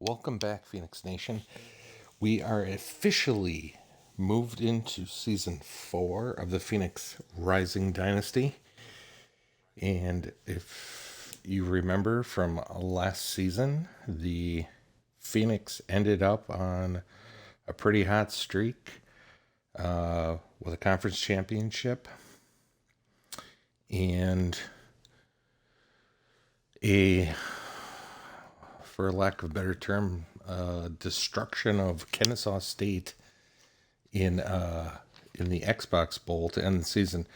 Welcome back, Phoenix Nation. We are officially moved into season 4 of the Phoenix Rising Dynasty. And if you remember from last season, the Phoenix ended up on a pretty hot streak with a conference championship and a, for lack of a better term, destruction of Kennesaw State in the Xbox Bowl to end the season.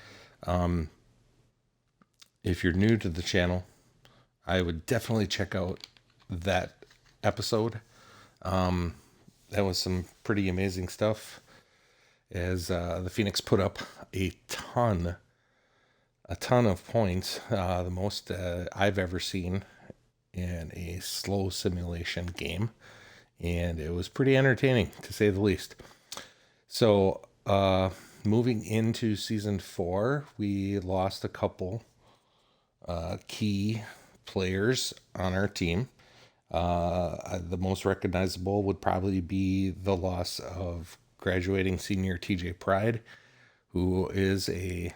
If you're new to the channel, I would definitely check out that episode. That was some pretty amazing stuff, as the Phoenix put up a ton of points, the most I've ever seen in a slow simulation game, and it was pretty entertaining, to say the least. So, moving into season 4, we lost a couple key players on our team. The most recognizable would probably be the loss of graduating senior TJ Pride, who is a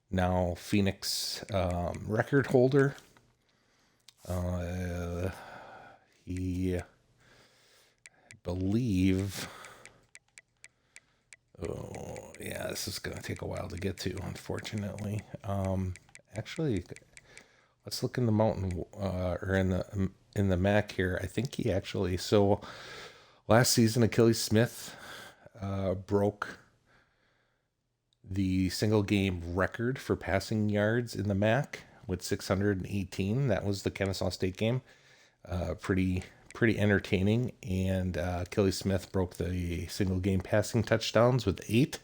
now Phoenix record holder. He, I believe, oh yeah, this is gonna take a while to get to, unfortunately. Actually, let's look in the mountain or in the MAC here. I think he actually, so last season Achilles Smith broke the single game record for passing yards in the MAC with 618. That was the Kennesaw State game. Pretty entertaining. And Achilles Smith broke the single game passing touchdowns with 8.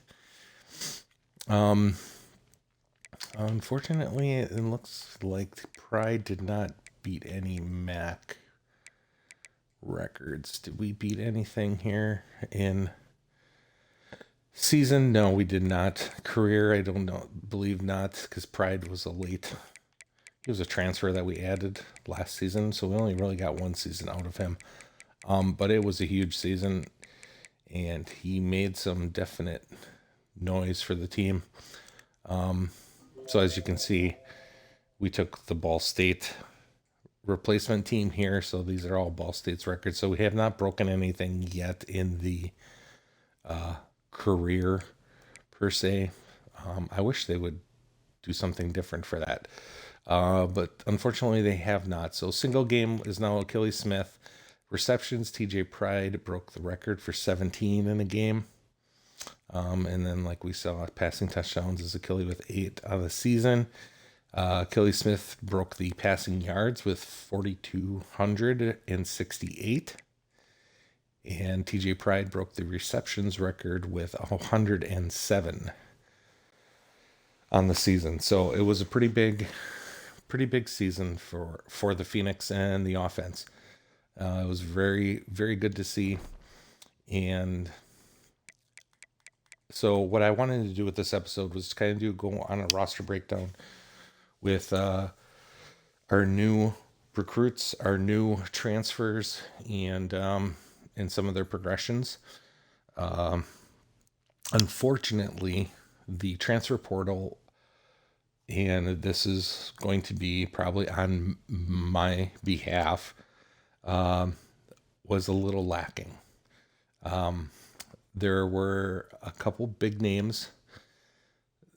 Unfortunately, it looks like Pride did not beat any MAC records. Did we beat anything here in season? No, we did not. Career, I don't know, believe not, because Pride was he was a transfer that we added last season, so we only really got one season out of him. But it was a huge season, and he made some definite noise for the team. So as you can see, we took the Ball State replacement team here, so these are all Ball State's records. So we have not broken anything yet in the career per se. I wish they would do something different for that, but unfortunately they have not. So single game is now Achilles Smith. Receptions, TJ Pride broke the record for 17 in a game. And then, like we saw, passing touchdowns is Achilles with 8 on the season. Achilles Smith broke the passing yards with 4,268. And TJ Pride broke the receptions record with 107 on the season. So it was a pretty big season for the Phoenix and the offense. It was very, very good to see. And so what I wanted to do with this episode was kind of go on a roster breakdown with our new recruits, our new transfers, and some of their progressions. Unfortunately, the transfer portal, and this is going to be probably on my behalf, was a little lacking. There were a couple big names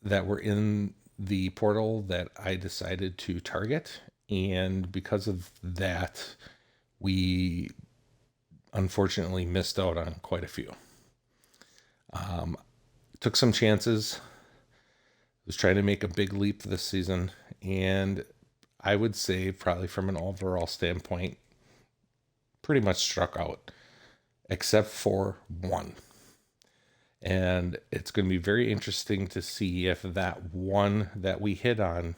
that were in the portal that I decided to target, and because of that, we unfortunately missed out on quite a few. Took some chances, was trying to make a big leap this season, and I would say probably from an overall standpoint, pretty much struck out, except for one. And it's going to be very interesting to see if that one that we hit on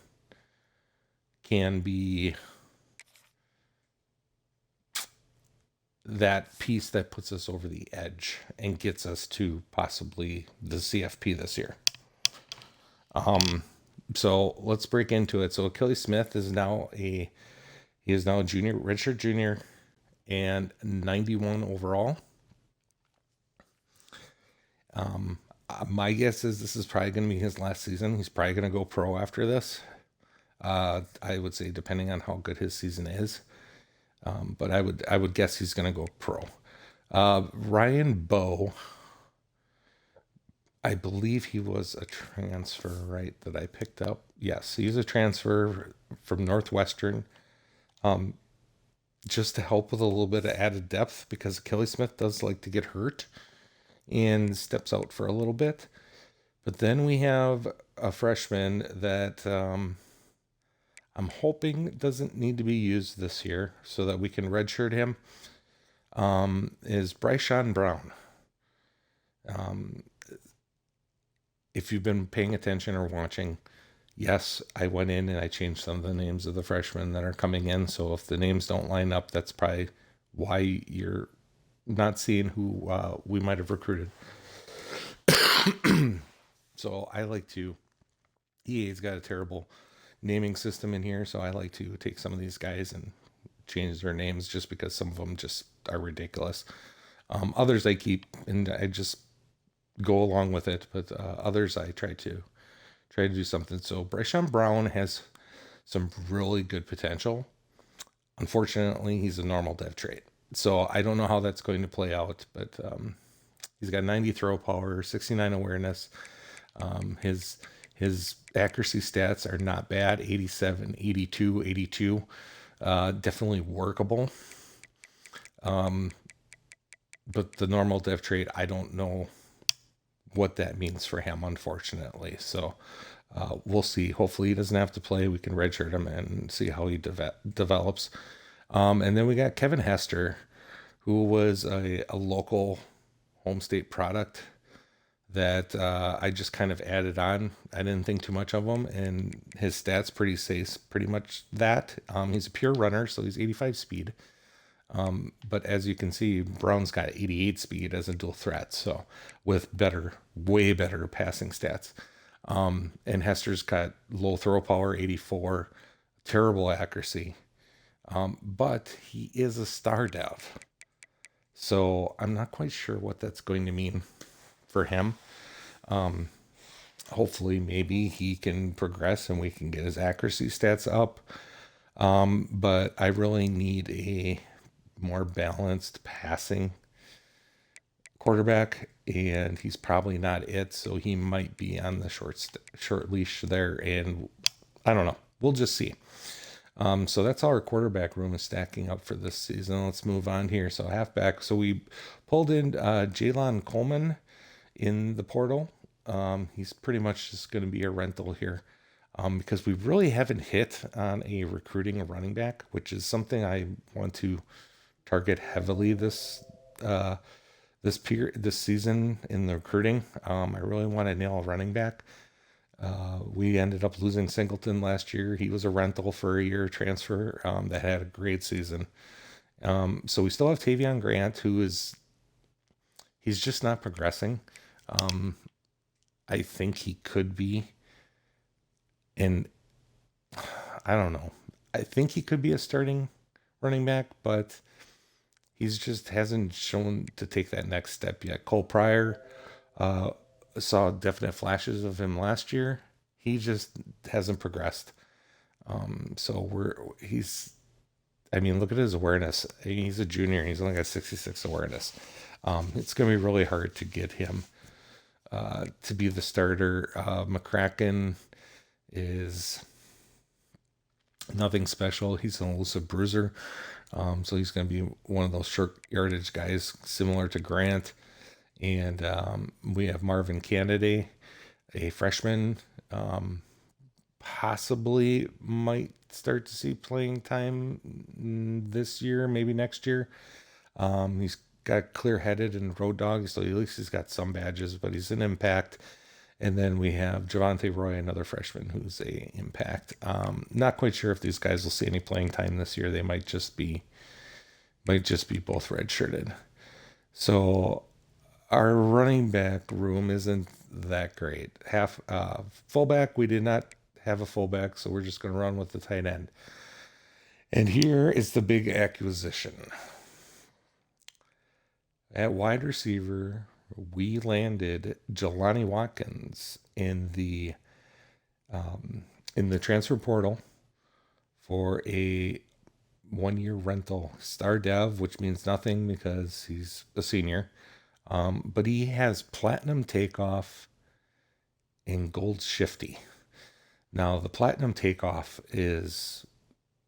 can be that piece that puts us over the edge and gets us to possibly the CFP this year. So let's break into it. So Achilles Smith is now a junior, redshirt junior, and 91 overall. My guess is this is probably going to be his last season. He's probably going to go pro after this. I would say depending on how good his season is. But I would guess he's going to go pro. Ryan Bowe, I believe he was a transfer, right, that I picked up. Yes, he's a transfer from Northwestern, just to help with a little bit of added depth because Kelly Smith does like to get hurt and steps out for a little bit. But then we have a freshman that I'm hoping doesn't need to be used this year so that we can redshirt him, is Bryshawn Brown. If you've been paying attention or watching, yes, I went in and I changed some of the names of the freshmen that are coming in. So if the names don't line up, that's probably why you're not seeing who we might have recruited. So I like to, EA's got a terrible naming system in here, so I like to take some of these guys and change their names just because some of them just are ridiculous. Others I keep and I just go along with it, but others I try to do something. So Bryshawn Brown has some really good potential. Unfortunately, he's a normal dev trait, so I don't know how that's going to play out, but he's got 90 throw power, 69 awareness. His accuracy stats are not bad, 87, 82, 82. Definitely workable. But the normal dev trait, I don't know what that means for him, unfortunately. So we'll see. Hopefully he doesn't have to play. We can redshirt him and see how he develops. And then we got Kevin Hester, who was a local home state product that I just kind of added on. I didn't think too much of him, and his stats pretty much that. He's a pure runner, so he's 85 speed. But as you can see, Brown's got 88 speed as a dual threat, so with way better passing stats. And Hester's got low throw power, 84, terrible accuracy. But he is a star dev, so I'm not quite sure what that's going to mean for him. Hopefully maybe he can progress and we can get his accuracy stats up. But I really need a more balanced passing quarterback, and he's probably not it, so he might be on the short leash there, and I don't know. We'll just see. So that's how our quarterback room is stacking up for this season. Let's move on here. So halfback. So we pulled in Jalen Coleman in the portal. He's pretty much just going to be a rental here because we really haven't hit on a recruiting a running back, which is something I want to target heavily this season in the recruiting. I really want to nail a running back. We ended up losing Singleton last year. He was a rental for a year transfer that had a great season. So we still have Tavion Grant, he's just not progressing. I think he could be, and I don't know. I think he could be a starting running back, but he's just hasn't shown to take that next step yet. Cole Pryor, saw definite flashes of him last year. He just hasn't progressed. Look at his awareness. He's a junior. He's only got 66 awareness. It's going to be really hard to get him to be the starter. McCracken is nothing special. He's an elusive bruiser. So he's going to be one of those short yardage guys similar to Grant. And we have Marvin Kennedy, a freshman, possibly might start to see playing time this year, maybe next year. He's got clear-headed and road dog, so at least he's got some badges, but he's an impact. And then we have Javante Roy, another freshman who's a impact. Not quite sure if these guys will see any playing time this year. They might just be both redshirted. So our running back room isn't that great. Fullback, we did not have a fullback, so we're just going to run with the tight end. And here is the big acquisition. At wide receiver, we landed Jelani Watkins in the transfer portal for a 1 year rental. Star Dev, which means nothing because he's a senior. But he has platinum takeoff and gold shifty. Now, the platinum takeoff is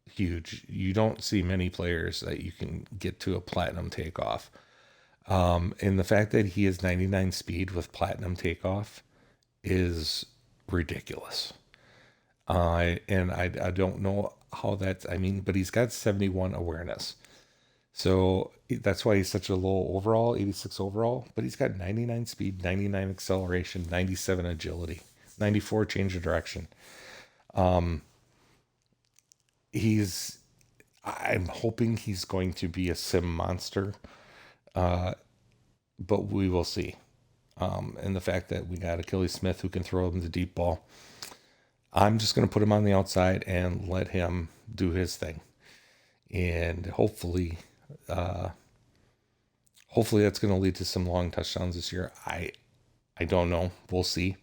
huge. You don't see many players that you can get to a platinum takeoff. And the fact that he is 99 speed with platinum takeoff is ridiculous. And I don't know how that's, I mean, but he's got 71 awareness. So that's why he's such a low overall, 86 overall, but he's got 99 speed, 99 acceleration, 97 agility, 94 change of direction. He's, I'm hoping he's going to be a sim monster, but we will see. And the fact that we got Achilles Smith who can throw him the deep ball, I'm just going to put him on the outside and let him do his thing. And hopefully that's going to lead to some long touchdowns this year. I don't know. We'll see.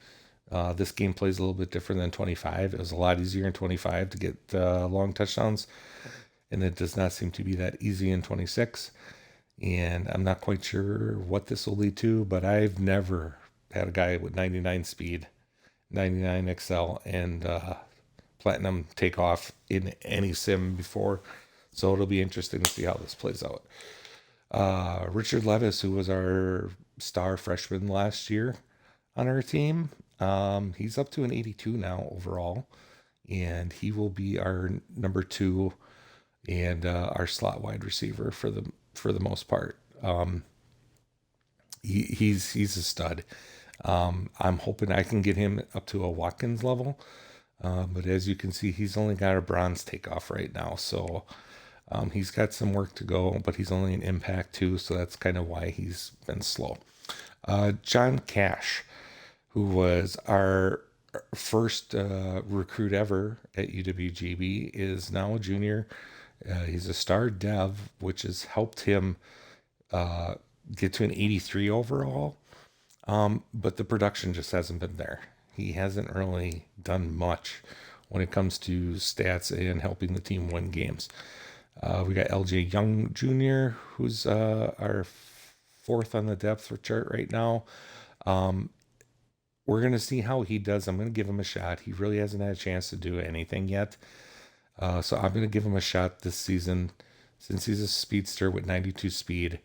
This game plays a little bit different than 25. It was a lot easier in 25 to get long touchdowns, and it does not seem to be that easy in 26. And I'm not quite sure what this will lead to, but I've never had a guy with 99 speed, 99 XL, and platinum takeoff in any sim before. So it'll be interesting to see how this plays out. Richard Levis, who was our star freshman last year on our team, he's up to an 82 now overall, and he will be our number 2 and our slot wide receiver for the most part. He's a stud. I'm hoping I can get him up to a Watkins level, but as you can see, he's only got a bronze takeoff right now, so he's got some work to go, but he's only an impact too, so that's kind of why he's been slow. John Cash, who was our first recruit ever at UWGB, is now a junior. He's a star dev, which has helped him get to an 83 overall, but the production just hasn't been there. He hasn't really done much when it comes to stats and helping the team win games. We got LJ Young Jr., who's our 4th on the depth chart right now. We're going to see how he does. I'm going to give him a shot. He really hasn't had a chance to do anything yet. So I'm going to give him a shot this season. Since he's a speedster with 92 speed,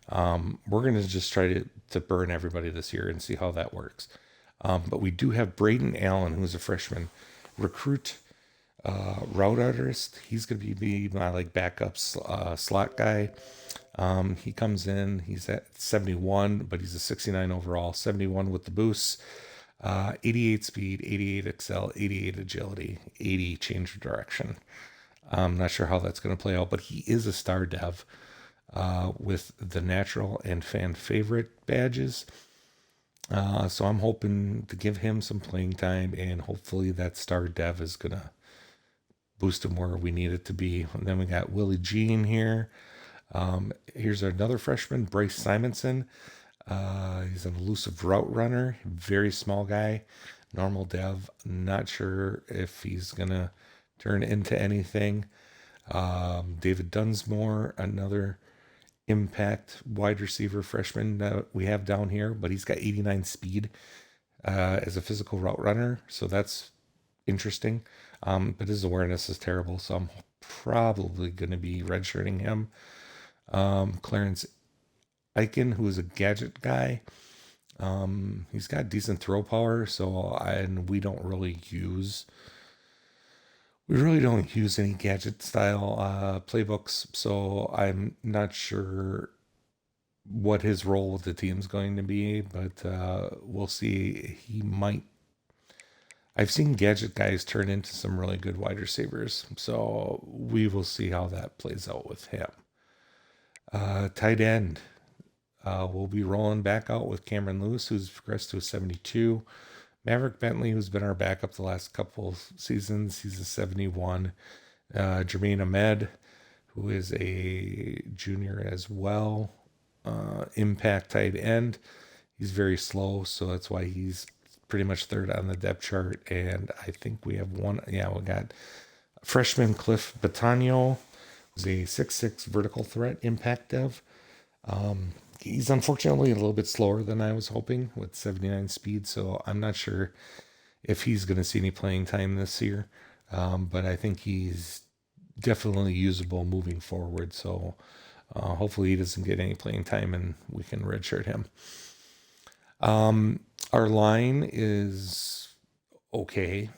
we're going to just try to burn everybody this year and see how that works. But we do have Braden Allen, who's a freshman recruit, route artist. He's going to be my backup slot guy. He comes in, he's at 71, but he's a 69 overall, 71 with the boosts, 88 speed, 88 XL, 88 agility, 80 change of direction. I'm not sure how that's going to play out, but he is a star dev with the natural and fan favorite badges. So I'm hoping to give him some playing time, and hopefully that star dev is going to boost him where we need it to be. And then we got Willie Jean here. Here's another freshman, Bryce Simonson. He's an elusive route runner, very small guy, normal dev. Not sure if he's going to turn into anything. David Dunsmore, another impact wide receiver freshman that we have down here, but he's got 89 speed as a physical route runner, so that's interesting. But his awareness is terrible, so I'm probably going to be redshirting him. Clarence Eichen, who is a gadget guy. He's got decent throw power, and we really don't use any gadget style playbooks, so I'm not sure what his role with the team's going to be, but we'll see. He might. I've seen gadget guys turn into some really good wide receivers, so we will see how that plays out with him. Tight end. We'll be rolling back out with Cameron Lewis, who's progressed to a 72. Maverick Bentley, who's been our backup the last couple seasons, he's a 71. Jermaine Ahmed, who is a junior as well. impact tight end. He's very slow, so that's why he's pretty much third on the depth chart. And I think we have one. Yeah, we got freshman Cliff Batagno, who's a 6'6" vertical threat impact dev. He's unfortunately a little bit slower than I was hoping with 79 speed, so I'm not sure if he's going to see any playing time this year. But I think he's definitely usable moving forward. So hopefully he doesn't get any playing time and we can redshirt him. Our line is okay.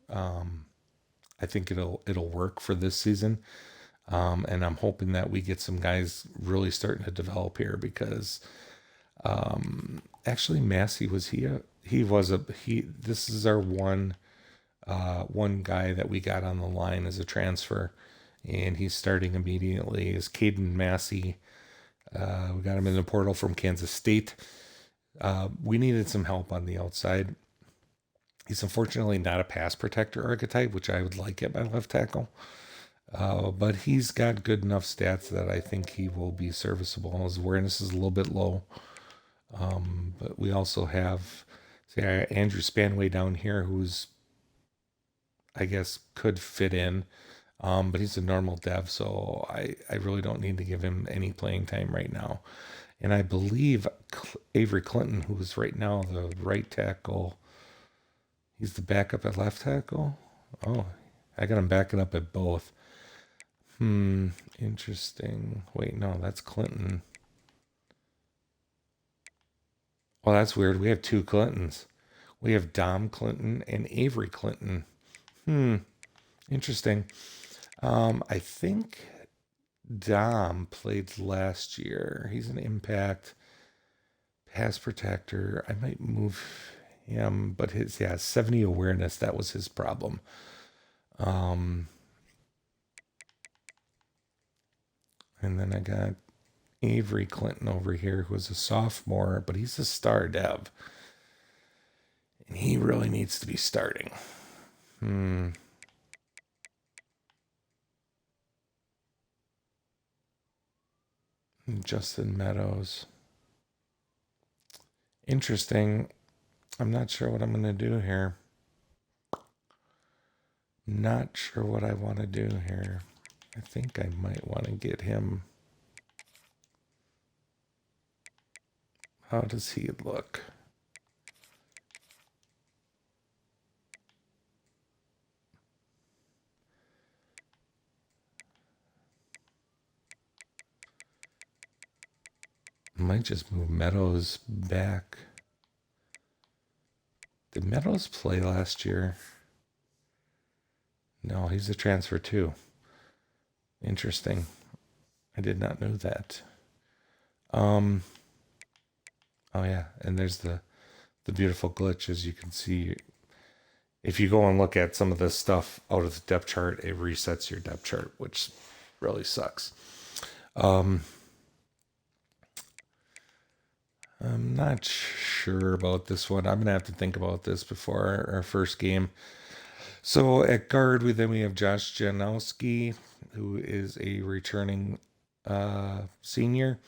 I think it'll work for this season. And I'm hoping that we get some guys really starting to develop here because actually Massey this is our one guy that we got on the line as a transfer, and he's starting immediately is Caden Massey. We got him in the portal from Kansas State. We needed some help on the outside. He's unfortunately not a pass protector archetype, which I would like at my left tackle. But he's got good enough stats that I think he will be serviceable. His awareness is a little bit low. But we also have Andrew Spanway down here, who's, I guess, could fit in. But he's a normal dev, so I really don't need to give him any playing time right now. And I believe Avery Clinton, who is right now the right tackle, he's the backup at left tackle. Oh, I got him backing up at both. Interesting. Wait, no, that's Clinton. Oh, that's weird. We have two Clintons. We have Dom Clinton and Avery Clinton. Interesting. I think Dom played last year. He's an impact pass protector. I might move him, but his 70 awareness, that was his problem. And then I got Avery Clinton over here, who's a sophomore, but he's a star dev. And he really needs to be starting. Justin Meadows. Interesting. I'm not sure what I'm going to do here. Not sure what I want to do here. I think I might want to get him. How does he look? I might just move Meadows back. Did Meadows play last year? No, he's a transfer too. Interesting. I did not know that. Oh yeah, and there's the beautiful glitch, as you can see. If you go and look at some of this stuff out of the depth chart, it resets your depth chart, which really sucks. I'm not sure about this one. I'm gonna have to think about this before our first game. So at guard, we have Josh Janowski, who is a returning senior.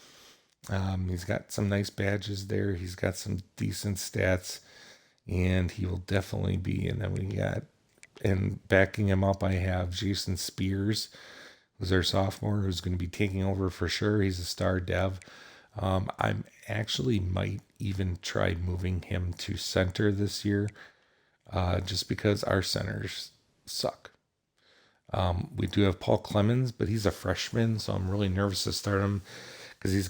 He's got some nice badges there. He's got some decent stats, and he will definitely be. And then and backing him up, I have Jason Spears, who's our sophomore, who's going to be taking over for sure. He's a star dev. I'm actually might even try moving him to center this year, just because our centers suck. We do have Paul Clemens, but he's a freshman, so I'm really nervous to start him because he's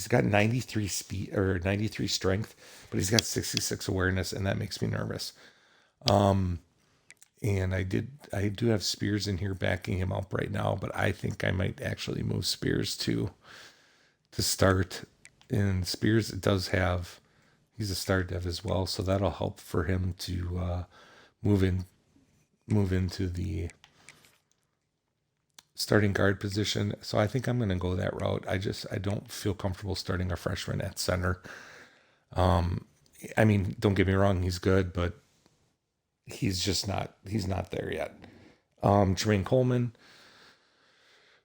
got 93 speed or 93 strength, but he's got 66 awareness, and that makes me nervous. And I do have Spears in here backing him up right now, but I think I might actually move Spears to start. And Spears he's a star dev as well, so that'll help for him to move into the starting guard position. So I think I'm going to go that route. I don't feel comfortable starting a freshman at center. I mean, don't get me wrong, he's good, but he's not there yet. Jermaine Coleman,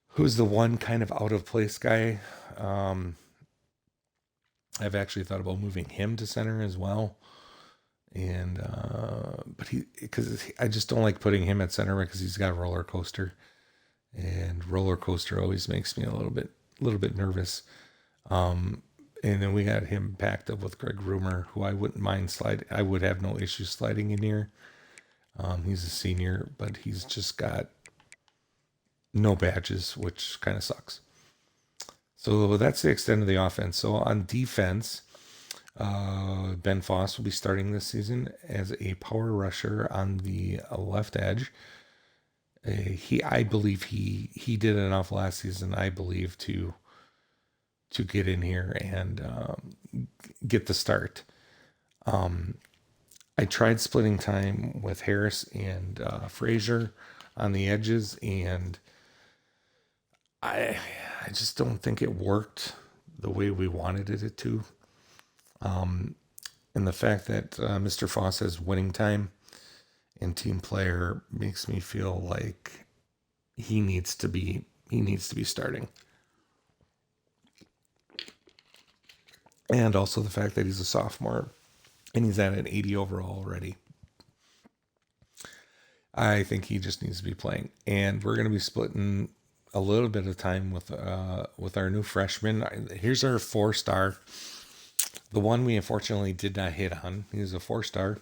who's the one kind of out of place guy. I've actually thought about moving him to center as well. And, but because I just don't like putting him at center because he's got a roller coaster. And roller coaster always makes me a little bit nervous. And then we got him packed up with Greg Rumer, who I wouldn't mind sliding. I would have no issue sliding in here. He's a senior, but he's just got no badges, which kind of sucks. So that's the extent of the offense. So on defense, Ben Foss will be starting this season as a power rusher on the left edge. I believe he did enough last season, I believe, to get in here and get the start. I tried splitting time with Harris and Frazier on the edges, and I just don't think it worked the way we wanted it to. And the fact that Mr. Foss has winning time and team player makes me feel like he needs to be starting. And also the fact that he's a sophomore and he's at an 80 overall already. I think he just needs to be playing. And we're going to be splitting a little bit of time with our new freshman. Here's our 4-star. The one we unfortunately did not hit on. He's a 4-star,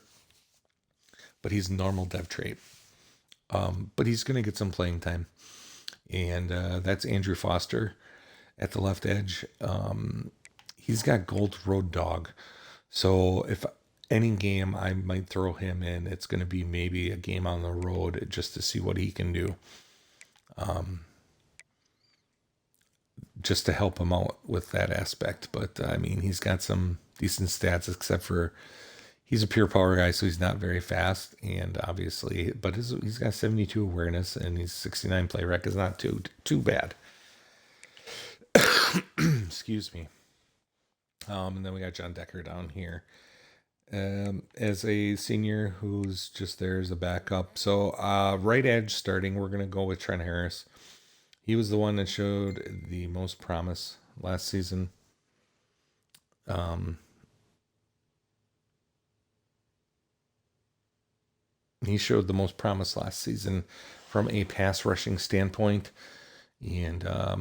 but he's normal dev trait. But he's going to get some playing time. And that's Andrew Foster at the left edge. He's got Gold Road Dog. So if any game I might throw him in, it's going to be maybe a game on the road just to see what he can do. Just to help him out with that aspect. But I mean, he's got some decent stats, except for he's a pure power guy, so he's not very fast. And obviously, but he's got 72 awareness and he's 69 play rec is not too bad. Excuse me. And then we got John Decker down here as a senior who's just there as a backup. So right edge starting, we're going to go with Trent Harris. He was the one that showed the most promise last season. He showed the most promise last season from a pass rushing standpoint. And I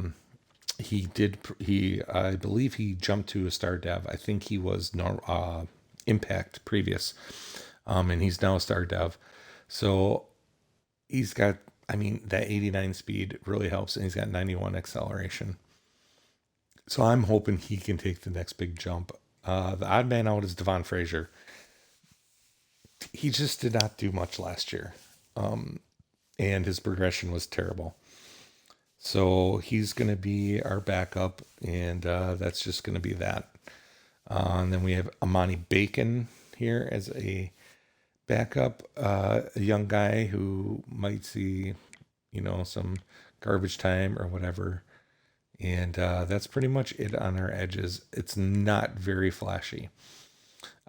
believe he jumped to a star dev. I think he was impact previous. And he's now a star dev. So he's got, that 89 speed really helps, and he's got 91 acceleration. So I'm hoping he can take the next big jump. The odd man out is Devon Frazier. He just did not do much last year. And his progression was terrible. So he's going to be our backup, and that's just going to be that. And then we have Amani Bacon here as a backup, a young guy who might see, some garbage time or whatever. And that's pretty much it on our edges. It's not very flashy.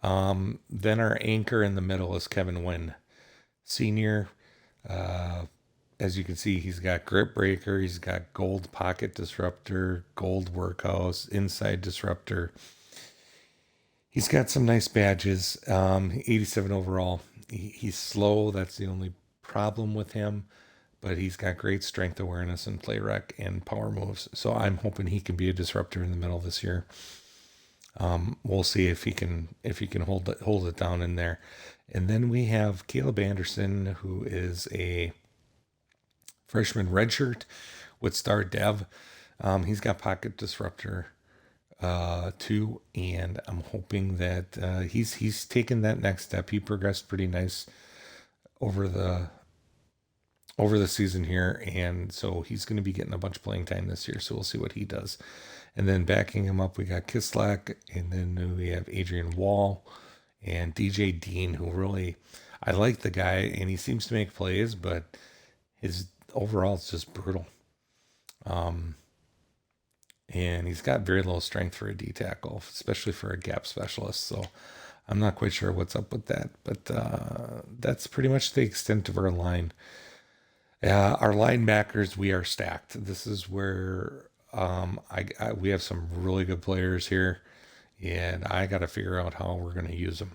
Then our anchor in the middle is Kevin Wynn, senior. As you can see, he's got grip breaker, he's got gold pocket disruptor, gold workhouse, inside disruptor. He's got some nice badges. 87 overall. He's slow. That's the only problem with him. But he's got great strength awareness and play rec and power moves. So I'm hoping he can be a disruptor in the middle this year. We'll see if he can hold it down in there. And then we have Caleb Anderson, who is a freshman redshirt with star dev. He's got pocket disruptor too, and I'm hoping that he's taken that next step. He progressed pretty nice over the season here, and so he's going to be getting a bunch of playing time this year. So we'll see what he does. And then backing him up, we got Kislak, and then we have Adrian Wall and DJ Dean, who really, I like the guy, and he seems to make plays, but his overall is just brutal. And he's got very low strength for a D tackle, especially for a gap specialist. So I'm not quite sure what's up with that, but that's pretty much the extent of our line. Our linebackers, we are stacked. This is where we have some really good players here, and I got to figure out how we're going to use him.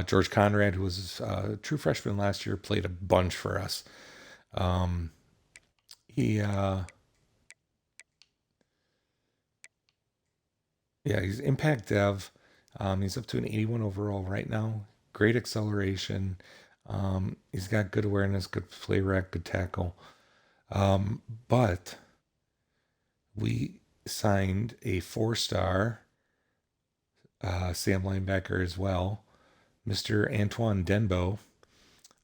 George Conrad, who was a true freshman last year, played a bunch for us. Um, he, yeah, he's impact dev. He's up to an 81 overall right now. Great acceleration. He's got good awareness, good play rec, good tackle. But we signed a 4-star Sam linebacker as well, Mr. Antoine Denbo,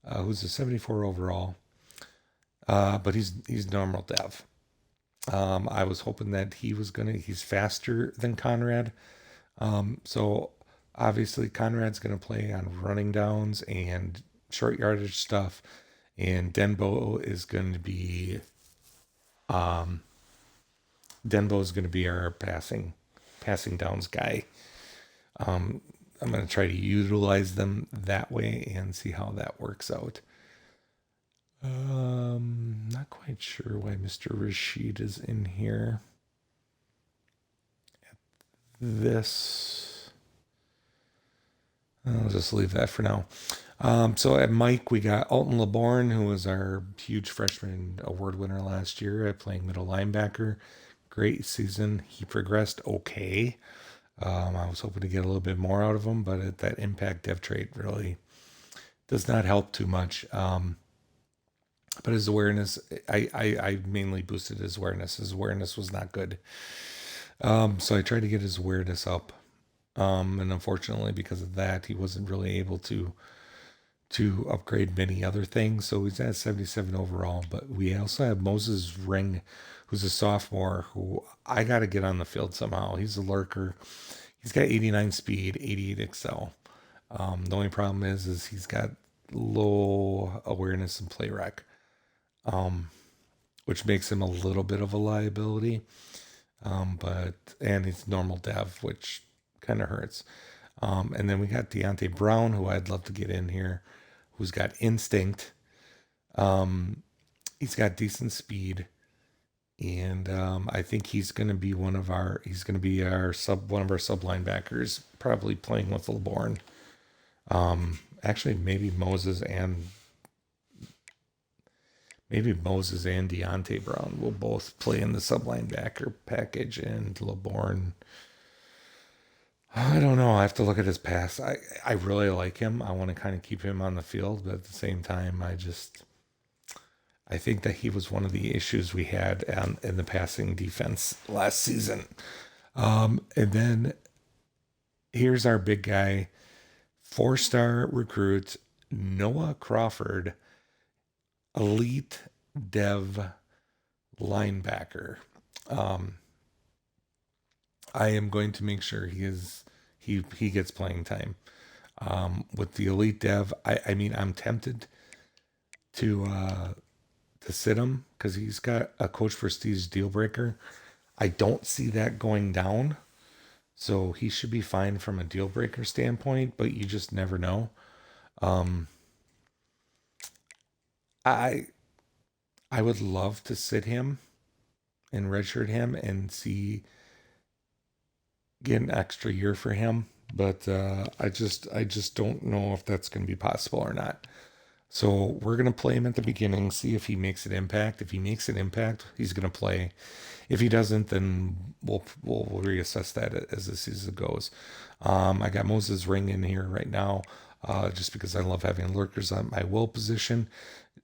who's a 74 overall, but he's normal dev. I was hoping that he's faster than Conrad. So obviously Conrad's gonna play on running downs and short yardage stuff, and um, Denbo is gonna be our passing downs guy. Um, I'm gonna try to utilize them that way and see how that works out. Not quite sure why Mr. Rashid is in here. This, I'll just leave that for now. So at Mike, we got Alton LeBourne, who was our huge freshman award winner last year at playing middle linebacker. Great season. He progressed okay. I was hoping to get a little bit more out of him, but that impact dev trait really does not help too much. But his awareness, I mainly boosted his awareness. His awareness was not good. So I tried to get his awareness up. And unfortunately, because of that, he wasn't really able to upgrade many other things. So he's at 77 overall. But we also have Moses Ring, who's a sophomore, who I got to get on the field somehow. He's a lurker. He's got 89 speed, 88 excel. The only problem is he's got low awareness and play rec, which makes him a little bit of a liability. And he's normal dev, which kind of hurts. And then we got Deontay Brown, who I'd love to get in here, who's got instinct. He's got decent speed, and I think he's going to be one of our one of our sub linebackers, probably playing with LeBourne. Actually, maybe Moses and Deontay Brown will both play in the sub linebacker package, and LeBourne, I don't know. I have to look at his pass. I really like him. I want to kind of keep him on the field, but at the same time, I think that he was one of the issues we had in the passing defense last season. And then here's our big guy, 4-star recruit, Noah Crawford, elite dev linebacker. I am going to make sure he gets playing time. With the elite dev, I mean, I'm tempted to sit him because he's got a Coach Prestige deal breaker. I don't see that going down, so he should be fine from a deal breaker standpoint. But you just never know. Um, I I would love to sit him and redshirt him and get an extra year for him, but I just don't know if that's going to be possible or not. So we're going to play him at the beginning, see if he makes an impact. If he makes an impact, he's going to play. If he doesn't, then we'll reassess that as the season goes. I got Moses Ring in here right now, just because I love having lurkers on my will position,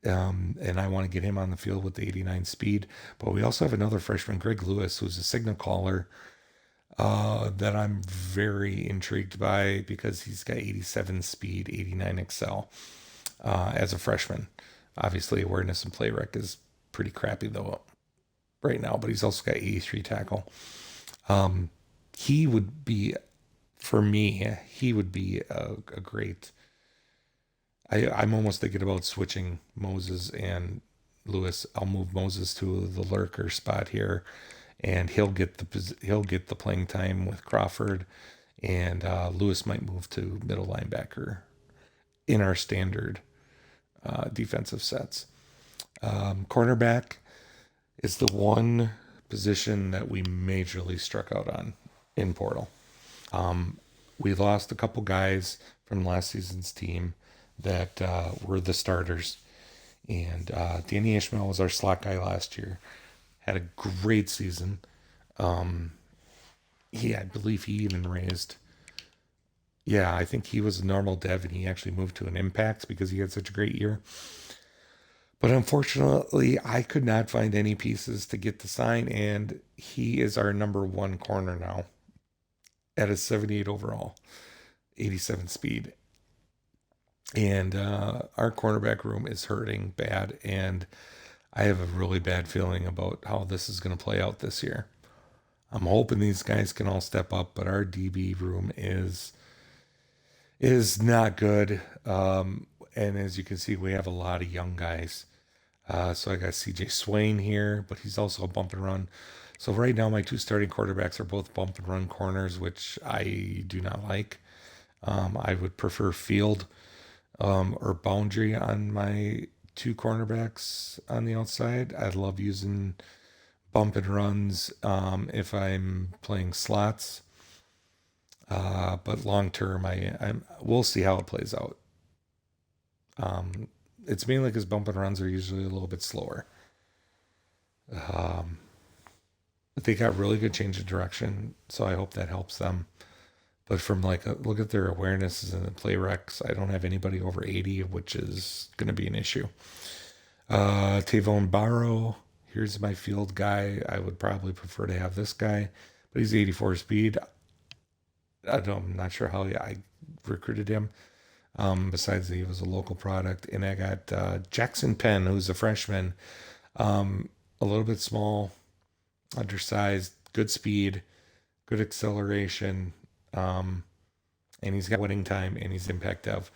and I want to get him on the field with the 89 speed. But we also have another freshman, Greg Lewis, who's a signal caller, that I'm very intrigued by because he's got 87 speed, 89 excel, as a freshman. Obviously, awareness and play rec is pretty crappy though right now, but he's also got 83 tackle. Um, he would be, for me, he would be a great. I'm almost thinking about switching Moses and Lewis. I'll move Moses to the lurker spot here, and he'll get the playing time with Crawford, and Lewis might move to middle linebacker in our standard defensive sets. Cornerback is the one position that we majorly struck out on in portal. We lost a couple guys from last season's team that were the starters. And Danny Ishmael was our slot guy last year. Had a great season. I believe he even raised. Yeah, I think he was a normal dev and he actually moved to an impact because he had such a great year. But unfortunately, I could not find any pieces to get to sign, and he is our number one corner now at a 78 overall, 87 speed. And our cornerback room is hurting bad, and I have a really bad feeling about how this is going to play out this year. I'm hoping these guys can all step up, but our DB room is not good. And as you can see, we have a lot of young guys. So I got CJ Swain here, but he's also a bump and run. So right now, my two starting quarterbacks are both bump and run corners, which I do not like. I would prefer field or boundary on my two cornerbacks on the outside. I love using bump and runs if I'm playing slots. But long term, we'll see how it plays out. It's mainly because bump and runs are usually a little bit slower. Um, they got really good change of direction, so I hope that helps them. But from like a look at their awarenesses and the play recs, I don't have anybody over 80, which is going to be an issue. Tavon Barrow, here's my field guy. I would probably prefer to have this guy, but he's 84 speed. I'm not sure how I recruited him. Besides that he was a local product. And I got Jackson Penn, who's a freshman, a little bit small, undersized, good speed, good acceleration, and he's got winning time and he's impact dev.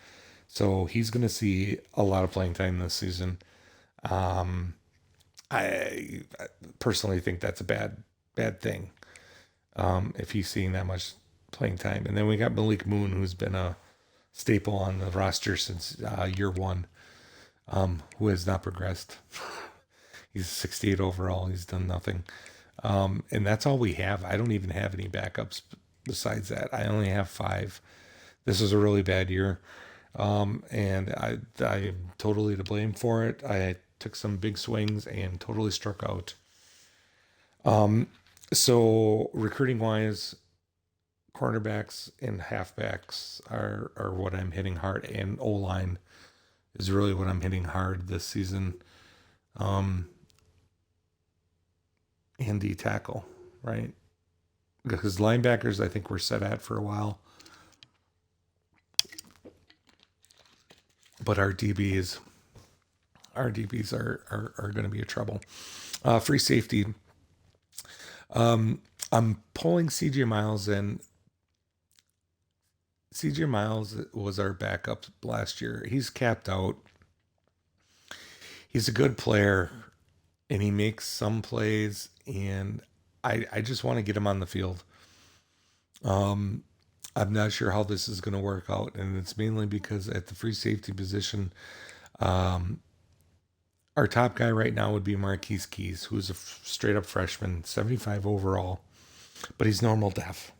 So he's going to see a lot of playing time this season. I personally think that's a bad thing if he's seeing that much playing time. And then we got Malik Moon, who's been a staple on the roster since year one, who has not progressed. He's 68 overall. He's done nothing. And that's all we have. I don't even have any backups besides that. I only have 5. This was a really bad year. And I am totally to blame for it. I took some big swings and totally struck out. So recruiting wise, cornerbacks and halfbacks are what I'm hitting hard, and O-line is really what I'm hitting hard this season. And D tackle, right? Because linebackers, I think we're set at for a while. But our DBs are going to be a trouble. Free safety. I'm pulling CJ Miles in. CJ Miles was our backup last year. He's capped out. He's a good player, and he makes some plays, and I just want to get him on the field. I'm not sure how this is going to work out, and it's mainly because at the free safety position, um, our top guy right now would be Marquise Keys, who's a straight up freshman, 75 overall, but he's normal def.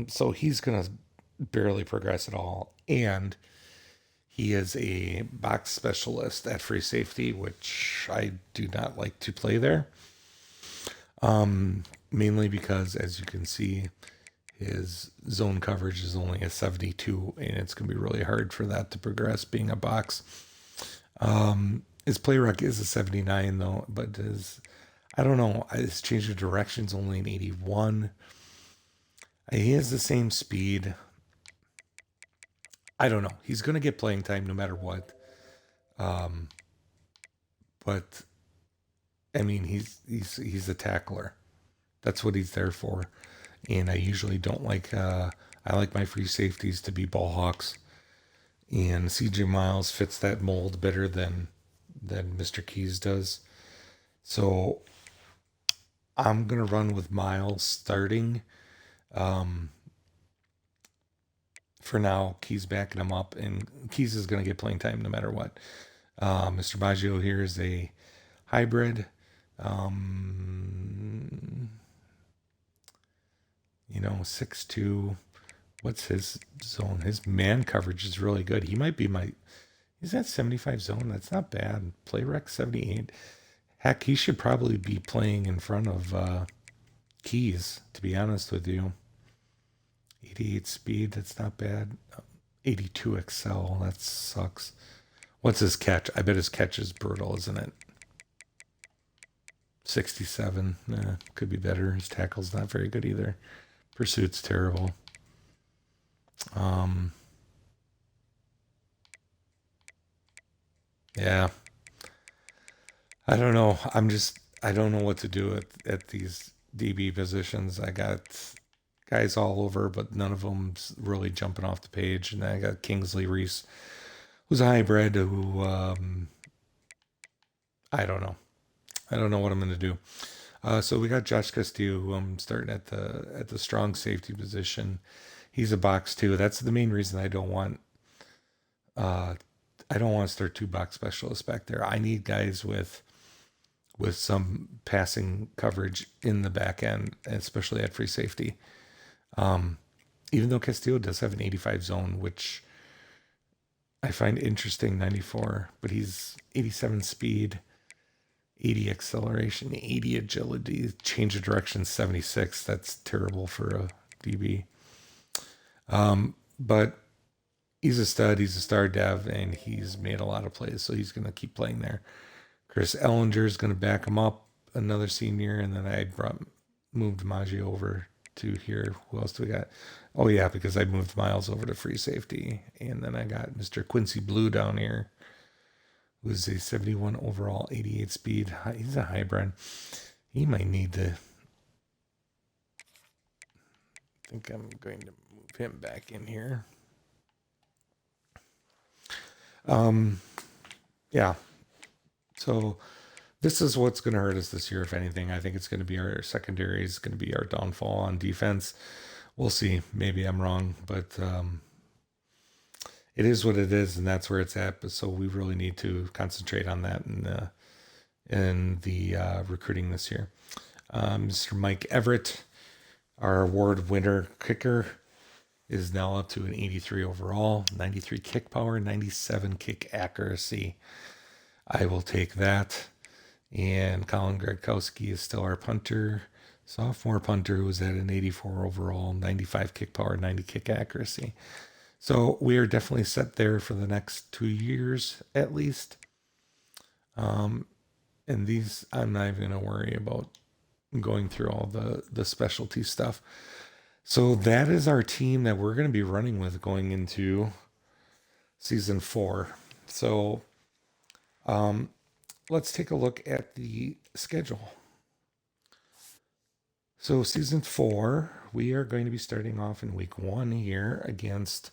So he's going to barely progress at all. And he is a box specialist at free safety, which I do not like to play there. Mainly because, as you can see, his zone coverage is only a 72, and it's going to be really hard for that to progress being a box. His play rec is a 79, though, but I don't know, his change of direction's only an 81. He has the same speed. I don't know. He's going to get playing time no matter what. Um, but I mean, he's a tackler. That's what he's there for. And I usually don't like. I like my free safeties to be ball hawks. And CJ Miles fits that mold better than Mr. Keys does. So I'm gonna run with Miles starting. Um, for now, Keys backing him up, and Keys is gonna get playing time no matter what. Mr. Baggio here is a hybrid. Um, 6'2". What's his zone? His man coverage is really good. He might be he's at 75 zone. That's not bad. Play rec 78. Heck, he should probably be playing in front of Keys, to be honest with you. 88 speed, that's not bad. 82 excel, that sucks. What's his catch? I bet his catch is brutal, isn't it? 67. Could be better. His tackle's not very good either. Pursuit's terrible. Yeah. I don't know. I don't know what to do at these DB positions. I got guys all over, but none of them's really jumping off the page. And I got Kingsley Reese, who's a hybrid, who I don't know. I don't know what I'm going to do. So we got Josh Castillo, who I'm starting at the strong safety position. He's a box too. That's the main reason I don't want to start two box specialists back there. I need guys with some passing coverage in the back end, especially at free safety. Even though Castillo does have an 85 zone, which I find interesting, 94, but he's 87 speed, 80 acceleration, 80 agility, change of direction 76. That's terrible for a DB. But he's a stud. He's a star dev, and he's made a lot of plays, so he's going to keep playing there. Chris Ellinger is going to back him up, another senior, and then I moved Maji over to here. Who else do we got? Oh yeah, because I moved Miles over to free safety, and then I got Mr. Quincy Blue down here, who's a 71 overall, 88 speed. He's a hybrid. He might need to. I think I'm going to move him back in here. Yeah. So this is what's going to hurt us this year, if anything. I think it's going to be our secondary is going to be our downfall on defense. We'll see. Maybe I'm wrong, but it is what it is, and that's where it's at. But so we really need to concentrate on that in the recruiting this year. Mr. Mike Everett, our award winner kicker, is now up to an 83 overall, 93 kick power, 97 kick accuracy. I will take that. And Colin Gradkowski is still our punter, sophomore punter, who's at an 84 overall, 95 kick power, 90 kick accuracy. So we are definitely set there for the next 2 years at least. And these, I'm not even going to worry about going through all the specialty stuff. So that is our team that we're going to be running with going into season 4. So let's take a look at the schedule. So season 4, we are going to be starting off in week 1 here against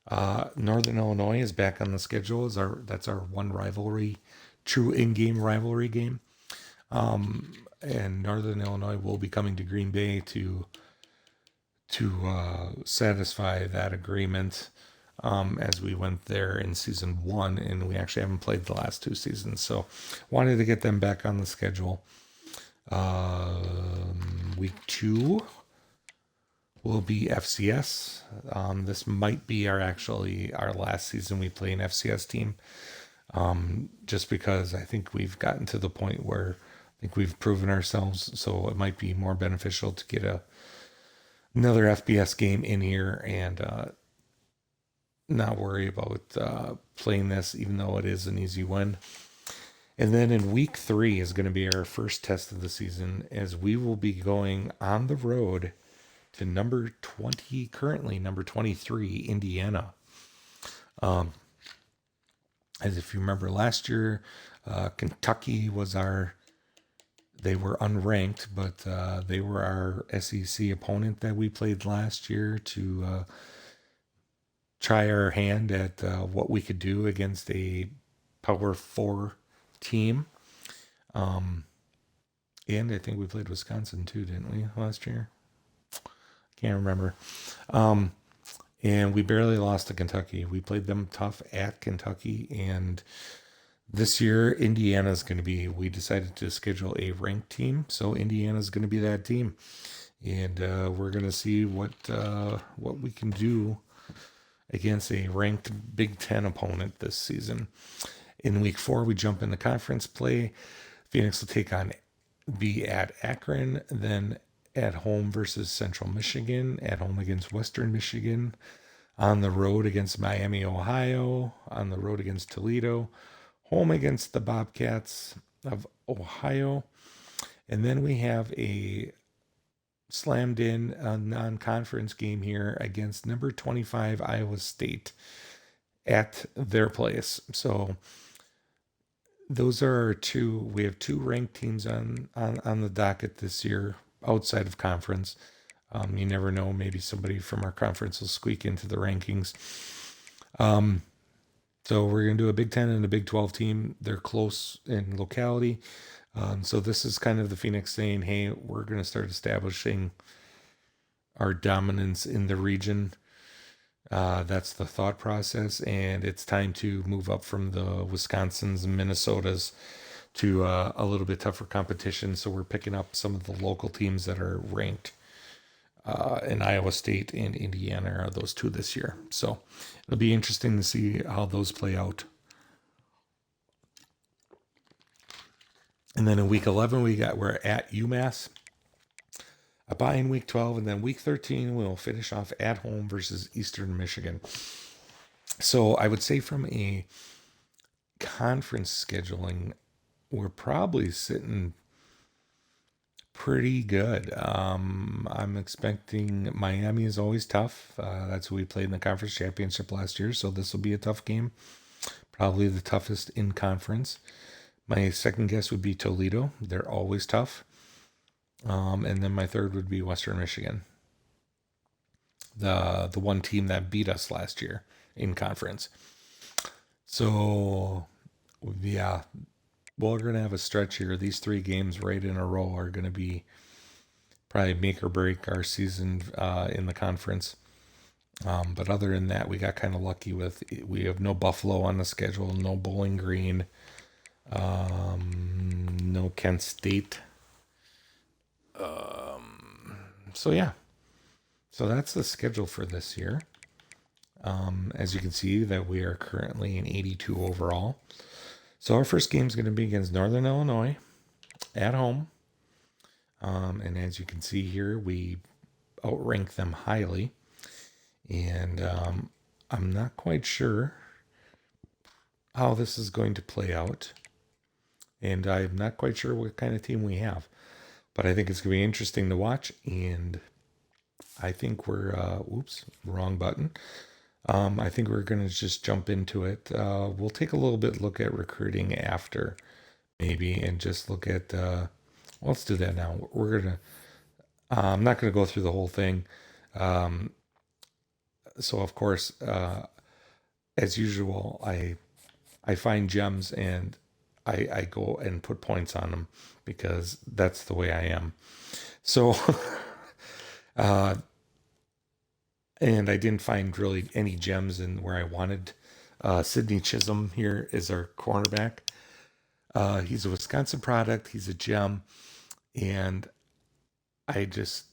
Northern Illinois is back on the schedule. That's our one rivalry, true in-game rivalry game. And Northern Illinois will be coming to Green Bay to satisfy that agreement, as we went there in season 1, and we actually haven't played the last 2 seasons, so wanted to get them back on the schedule. Week 2 will be FCS. This might be our last season we play an FCS team, just because I think we've gotten to the point where I think we've proven ourselves, so it might be more beneficial to get another FBS game in here and not worry about playing this, even though it is an easy win. And then in week 3 is going to be our first test of the season, as we will be going on the road to currently number 23, Indiana. As if you remember last year, Kentucky was they were unranked, but they were our SEC opponent that we played last year to try our hand at what we could do against a Power 4 team. And I think we played Wisconsin too, didn't we, last year? Can't remember. And we barely lost to Kentucky. We played them tough at Kentucky, and this year, we decided to schedule a ranked team, so Indiana's going to be that team. And we're going to see what we can do against a ranked Big Ten opponent this season. In week 4, we jump into conference play. Phoenix will be at Akron, then at home versus Central Michigan, at home against Western Michigan, on the road against Miami, Ohio, on the road against Toledo, home against the Bobcats of Ohio, and then we have a slammed in non-conference game here against number 25 Iowa State at their place. So those are we have 2 ranked teams on the docket this year outside of conference. You never know, maybe somebody from our conference will squeak into the rankings. So we're going to do a Big 10 and a Big 12 team. They're close in locality. So this is kind of the Phoenix saying, hey, we're going to start establishing our dominance in the region. That's the thought process, and it's time to move up from the Wisconsins and Minnesotas to a little bit tougher competition. So we're picking up some of the local teams that are ranked. In Iowa State and Indiana are those 2 this year. So it'll be interesting to see how those play out. And then in week 11, we're at UMass. A bye in week 12, and then week 13, we'll finish off at home versus Eastern Michigan. So I would say from a conference scheduling, we're probably sitting pretty good. I'm expecting Miami is always tough. That's who we played in the conference championship last year, so this will be a tough game. Probably the toughest in conference. My second guess would be Toledo. They're always tough. And then my third would be Western Michigan. The one team that beat us last year in conference. So, yeah, we're going to have a stretch here. These 3 games right in a row are going to be probably make or break our season in the conference. But other than that, we got kind of lucky we have no Buffalo on the schedule, no Bowling Green, no Kent State. So yeah, so that's the schedule for this year. As you can see that we are currently in 82 overall. So our first game is going to be against Northern Illinois at home. And as you can see here, we outrank them highly. And I'm not quite sure how this is going to play out. And I'm not quite sure what kind of team we have. But I think it's going to be interesting to watch. And I think we're, wrong button. I think we're going to just jump into it. We'll take a little bit look at recruiting after, maybe, and just look at, let's do that now. We're going to, I'm not going to go through the whole thing. So, of course, as usual, I find gems and I go and put points on them because that's the way I am. So, and I didn't find really any gems in where I wanted. Sidney Chisholm here is our cornerback. He's a Wisconsin product. He's a gem. And he's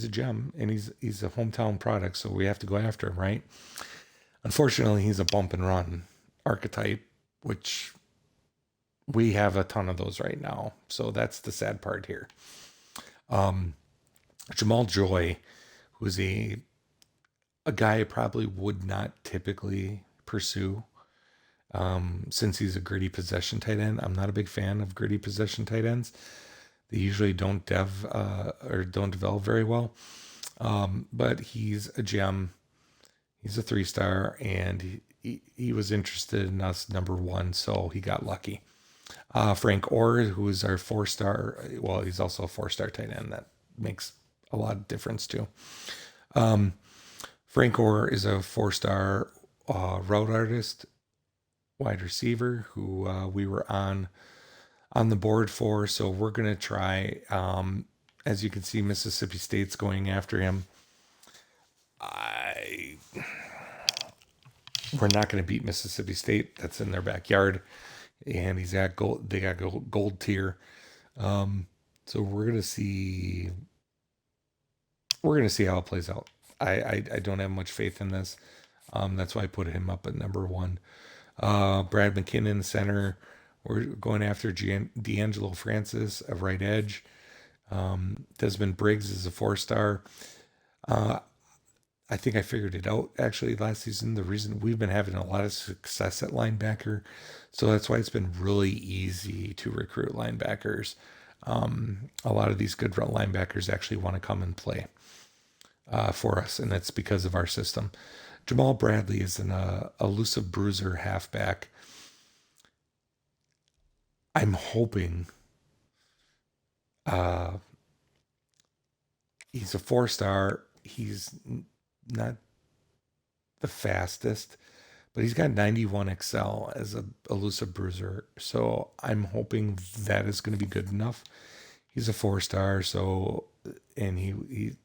a gem and he's a hometown product. So we have to go after him, right? Unfortunately, he's a bump and run archetype, which we have a ton of those right now. So that's the sad part here. Jamal Joy, who's a guy I probably would not typically pursue since he's a gritty possession tight end. I'm not a big fan of gritty possession tight ends. They usually don't develop very well. But he's a gem. He's a 3-star, and he was interested in us number 1, so he got lucky. Frank Orr, who is our 4-star, well, he's also a 4-star tight end. That makes a lot of difference too. Frank Orr is a 4-star route artist, wide receiver, who we were on the board for. So we're going to try, as you can see, Mississippi State's going after him. We're not going to beat Mississippi State. That's in their backyard. And he's at gold. They got gold tier. So we're gonna see. We're gonna see how it plays out. I don't have much faith in this. That's why I put him up at number one. Brad McKinnon, center. We're going after D'Angelo Francis, a right edge. Desmond Briggs is a 4-star. Uh, I think I figured it out actually last season. The reason we've been having a lot of success at linebacker, so that's why it's been really easy to recruit linebackers. A lot of these good linebackers actually want to come and play for us, and that's because of our system. Jamal Bradley is an elusive bruiser halfback. I'm hoping he's a 4-star. He's not the fastest, but he's got 91 Excel as a elusive bruiser. So I'm hoping that is going to be good enough. He's a 4-star, so and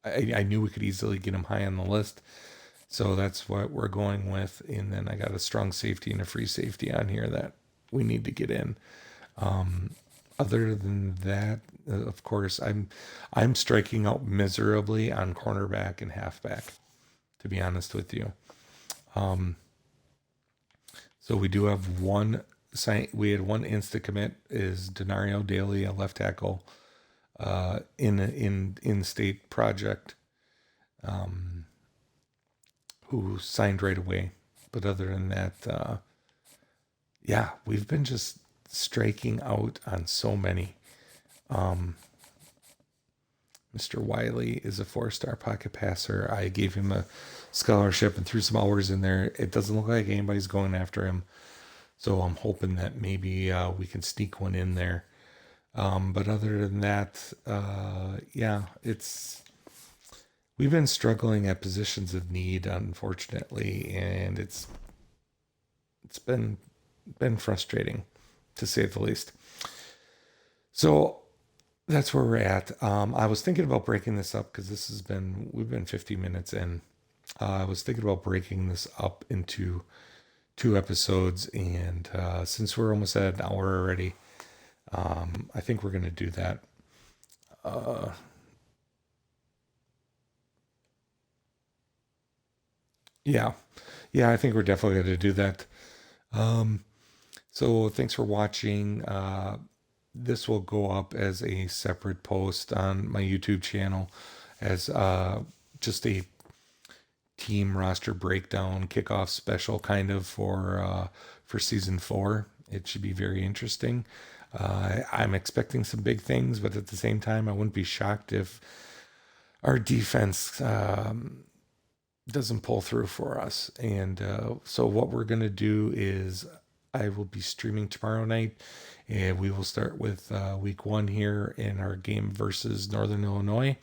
I knew we could easily get him high on the list. So that's what we're going with. And then I got a strong safety and a free safety on here that we need to get in. Other than that, of course, I'm striking out miserably on cornerback and halfback, to be honest with you. So we do have one. We had one insta commit is Denario Daly, a left tackle, in state project, who signed right away. But other than that, yeah, we've been just striking out on so many. Mr. Wiley is a 4-star pocket passer. I gave him a scholarship and threw some hours in there. It doesn't look like anybody's going after him. So I'm hoping that maybe we can sneak one in there. But other than that, yeah, we've been struggling at positions of need, unfortunately, and it's been frustrating, to say the least. So that's where we're at. I was thinking about breaking this up because we've been 50 minutes in. I was thinking about breaking this up into 2 episodes, and since we're almost at an hour already, I think we're going to do that. Yeah, yeah, I think we're definitely going to do that. Um, so thanks for watching. This will go up as a separate post on my YouTube channel as just a team roster breakdown kickoff special kind of for season 4. It should be very interesting. I'm expecting some big things, but at the same time, I wouldn't be shocked if our defense doesn't pull through for us. And so what we're going to do is I will be streaming tomorrow night, and we will start with week 1 here in our game versus Northern Illinois.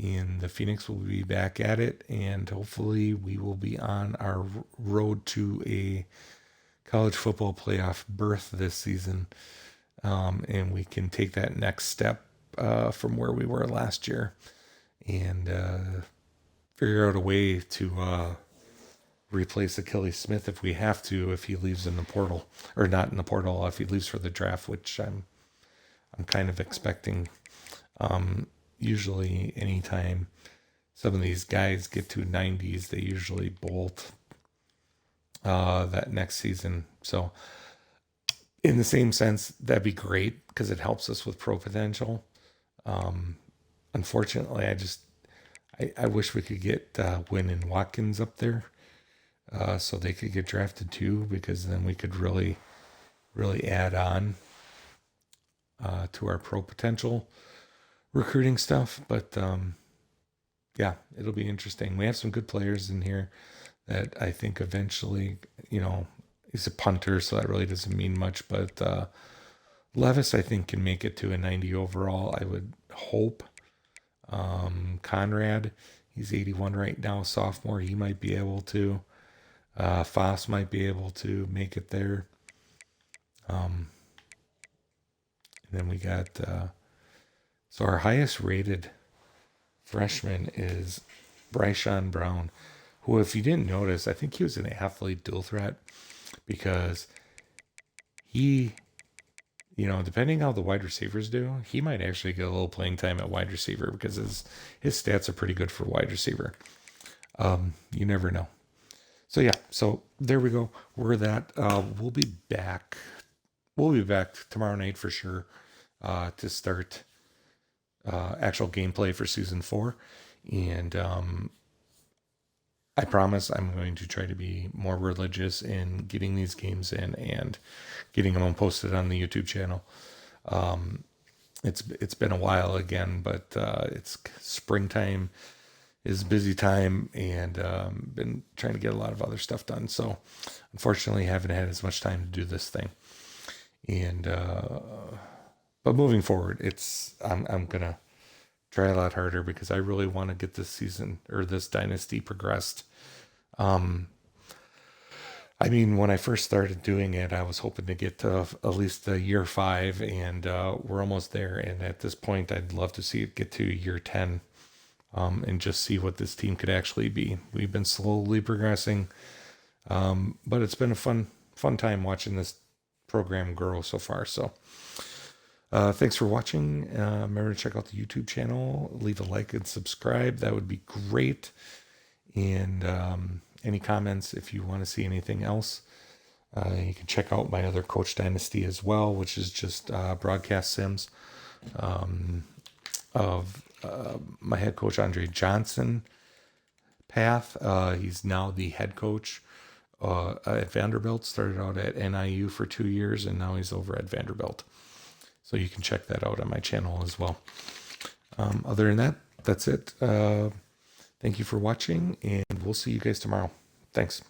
And the Phoenix will be back at it, and hopefully we will be on our road to a college football playoff berth this season. And we can take that next step from where we were last year and figure out a way to replace Achilles Smith if we have to, if he leaves in the portal, or not in the portal, if he leaves for the draft, which I'm kind of expecting. Usually anytime some of these guys get to 90s, they usually bolt that next season. So in the same sense, that'd be great because it helps us with pro potential. Unfortunately, I wish we could get Wynn and Watkins up there so they could get drafted too, because then we could really add on to our pro potential recruiting stuff. But yeah, it'll be interesting. We have some good players in here that I think eventually, he's a punter, so that really doesn't mean much. But Levis, I think, can make it to a 90 overall, I would hope. Conrad, he's 81 right now, sophomore. He might be able to. Foss might be able to make it there. And then we got... So our highest rated freshman is Bryshon Brown, who, if you didn't notice, I think he was an athlete dual threat because he depending how the wide receivers do, he might actually get a little playing time at wide receiver because his stats are pretty good for wide receiver. You never know. So yeah, so there we go. We're that. We'll be back. We'll be back tomorrow night for sure to start actual gameplay for season 4, and I promise I'm going to try to be more religious in getting these games in and getting them posted on the YouTube channel. It's been a while again, but it's springtime is busy time, and been trying to get a lot of other stuff done. So unfortunately, haven't had as much time to do this thing. And but moving forward, I'm gonna try a lot harder because I really want to get this season or this dynasty progressed. I mean, when I first started doing it, I was hoping to get to at least a year 5, and we're almost there. And at this point, I'd love to see it get to year 10, and just see what this team could actually be. We've been slowly progressing, but it's been a fun time watching this program grow so far. So thanks for watching. Remember to check out the YouTube channel, leave a like and subscribe. That would be great. And any comments if you want to see anything else. You can check out my other Coach Dynasty as well, which is just broadcast sims of my head coach Andre Johnson path. He's now the head coach at Vanderbilt. Started out at NIU for 2 years, and now he's over at Vanderbilt. So you can check that out on my channel as well. Other than that, that's it. Thank you for watching, and we'll see you guys tomorrow. Thanks.